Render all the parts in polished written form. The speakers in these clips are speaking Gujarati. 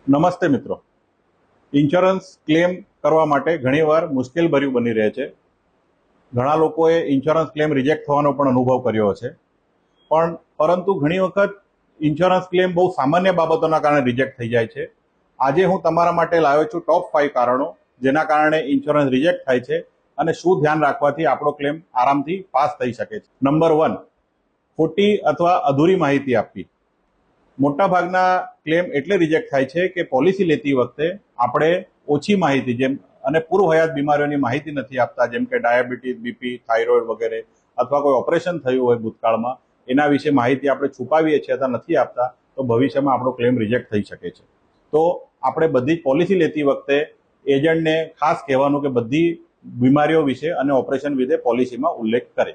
નમસ્તે મિત્રો. ઇન્સ્યોરન્સ ક્લેમ કરવા માટે ઘણીવાર મુશ્કેલભર્યું બની રહે છે. ઘણા લોકોએ ઇન્સ્યોરન્સ ક્લેમ રિજેક્ટ થવાનો પણ અનુભવ કર્યો છે. પરંતુ ઘણી વખત ઇન્સ્યોરન્સ ક્લેમ બહુ સામાન્ય બાબતોના કારણે રિજેક્ટ થઈ જાય છે. આજે હું તમારા માટે લાવ્યો છું ટોપ 5 કારણો જેના કારણે ઇન્સ્યોરન્સ રિજેક્ટ થાય છે અને શું ધ્યાન રાખવાથી આપણો ક્લેમ આરામથી પાસ થઈ શકે છે. નંબર 1, ખોટી અથવા અધૂરી માહિતી આપવી. મોટાભાગના ક્લેમ એટલે રિજેક્ટ થાય છે કે પોલિસી લેતી વખતે આપણે ઓછી માહિતી અને પૂર્વ હયાત બીમારીઓની માહિતી નથી આપતા, જેમ કે ડાયાબિટીસ, બીપી, થાઇરોઇડ વગેરે, અથવા કોઈ ઓપરેશન થયું હોય ભૂતકાળમાં એના વિશે માહિતી આપણે છુપાવીએ છીએ અથવા નથી આપતા, તો ભવિષ્યમાં આપણો ક્લેમ રિજેક્ટ થઈ શકે છે. તો આપણે બધી જ પોલિસી લેતી વખતે એજન્ટને ખાસ કહેવાનું કે બધી બીમારીઓ વિશે અને ઓપરેશન વિશે પોલિસીમાં ઉલ્લેખ કરે.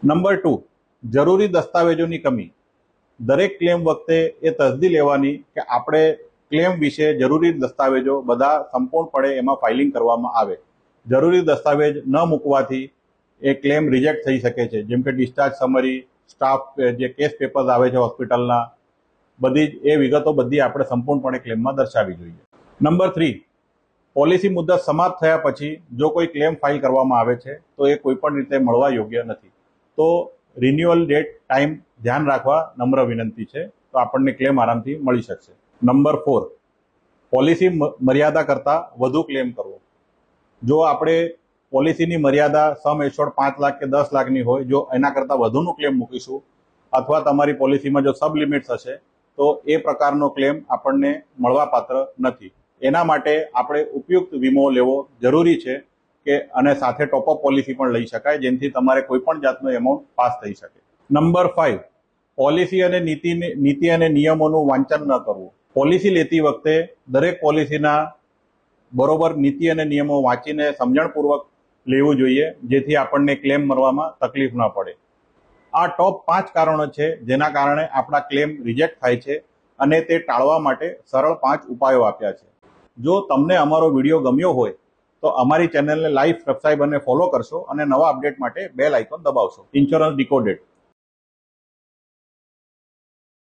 નંબર 2, જરૂરી દસ્તાવેજોની કમી. દરેક ક્લેમ વખતે એ તસદી લેવાની કે આપણે ક્લેમ વિશે જરૂરી દસ્તાવેજો બધા સંપૂર્ણપણે એમાં ફાઇલિંગ કરવામાં આવે. જરૂરી દસ્તાવેજ ન મૂકવાથી એ ક્લેમ રિજેક્ટ થઈ શકે છે, જેમ કે ડિસ્ચાર્જ સમરી, સ્ટાફ જે કેસ પેપર્સ આવે છે હોસ્પિટલના, બધી જ એ વિગતો બધી આપણે સંપૂર્ણપણે ક્લેમમાં દર્શાવવી જોઈએ. નંબર 3, પોલિસી મુદત સમાપ્ત થયા પછી જો કોઈ ક્લેમ ફાઇલ કરવામાં આવે છે તો એ કોઈ પણ રીતે મળવા યોગ્ય નથી. તો રિન્યુઅલ ડેટ ટાઈમ ધ્યાન રાખવા નમ્ર વિનંતી છે, તો આપણને ક્લેમ આરામથી મળી શકશે. નંબર 4, પોલિસી મર્યાદા કરતાં વધુ ક્લેમ કરવો. જો આપણે પોલિસીની મર્યાદા સમ એશ્યોર્ડ 5 લાખ કે 10 લાખની હોય, જો એના કરતાં વધુનું ક્લેમ મૂકીશું અથવા તમારી પોલિસીમાં જો સબ લિમિટ્સ હશે તો એ પ્રકારનો ક્લેમ આપણને મળવાપાત્ર નથી. એના માટે આપણે ઉપયુક્ત વીમો લેવો જરૂરી છે અને સાથે ટોપઅપ પોલિસી પણ લઈ શકાય, જેનાથી તમારે કોઈ પણ જાતનો એમાઉન્ટ પાસ થઈ શકે. નંબર 5, પોલિસી અને નીતિ અને નિયમોનું વાંચન ન કરવું. પોલિસી લેતી વખતે દરેક પોલિસીના બરોબર નીતિ અને નિયમો વાંચીને સમજણપૂર્વક લેવું જોઈએ, જેથી આપણને ક્લેમ મળવામાં તકલીફ ન પડે. આ ટોપ 5 કારણો છે જેના કારણે આપણા ક્લેમ રિજેક્ટ થાય છે અને તે ટાળવા માટે સરળ 5 ઉપાયો આપ્યા છે. જો તમને અમારો વિડીયો ગમ્યો હોય તો અમારી ચેનલને લાઈક, સબસ્ક્રાઇબ અને ફોલો કરશો અને નવા અપડેટ માટે બેલ આઇકોન દબાવશો. ઇન્સ્યોરન્સ ડિકોડેડ.